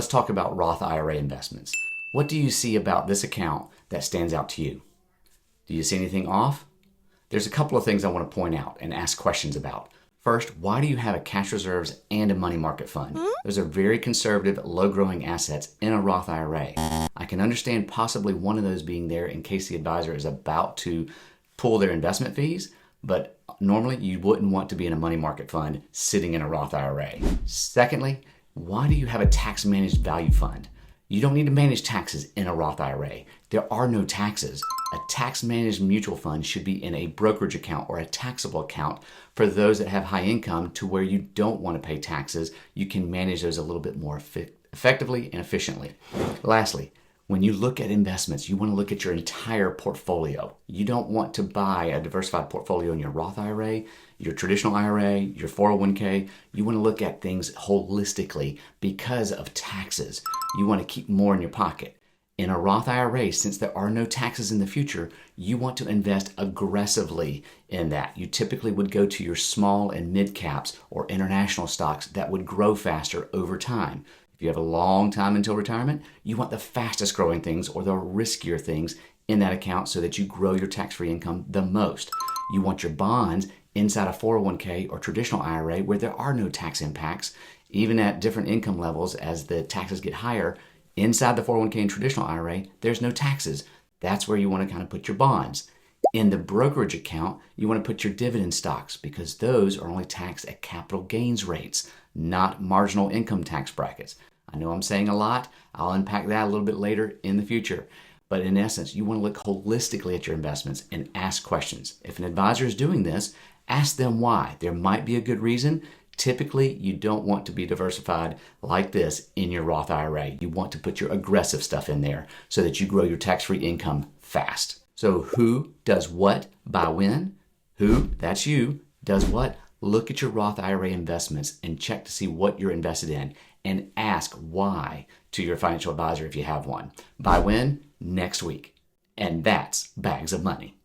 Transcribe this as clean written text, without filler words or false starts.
let's talk about Roth IRA investments. What do you see about this account that stands out to you? Do you see anything off? There's a couple of things I want to point out and ask questions about. First, why do you have a cash reserves and a money market fund? Those are very conservative, low-growing assets in a Roth IRA. I can understand possibly one of those being there in case the advisor is about to pull their investment fees, but normally you wouldn't want to be in a money market fund sitting in a Roth IRA. Secondly, why do you have a tax-managed value fund? You don't need to manage taxes in a Roth IRA. There are no taxes. A tax-managed mutual fund should be in a brokerage account or a taxable account for those that have high income to where you don't want to pay taxes. You can manage those a little bit more effectively and efficiently. Lastly, when you look at investments, you want to look at your entire portfolio. You don't want to buy a diversified portfolio in your Roth IRA, your traditional IRA, your 401k. You want to look at things holistically because of taxes. You want to keep more in your pocket. In a Roth IRA, since there are no taxes in the future, you want to invest aggressively in that. You typically would go to your small and mid caps or international stocks that would grow faster over time. If you have a long time until retirement, you want the fastest growing things or the riskier things in that account so that you grow your tax-free income the most. You want your bonds inside a 401k or traditional IRA where there are no tax impacts, even at different income levels as the taxes get higher. Inside the 401k and traditional IRA, there's no taxes. That's where you want to kind of put your bonds. In the brokerage account, you want to put your dividend stocks because those are only taxed at capital gains rates, not marginal income tax brackets. I know I'm saying a lot. I'll unpack that a little bit later in the future. But in essence, you want to look holistically at your investments and ask questions. If an advisor is doing this, ask them why. There might be a good reason. Typically, you don't want to be diversified like this in your Roth IRA. You want to put your aggressive stuff in there so that you grow your tax-free income fast. So who does what by when? Who, that's you, does what? Look at your Roth IRA investments and check to see what you're invested in and ask why to your financial advisor if you have one. By when? Next week. And that's Bags of Money.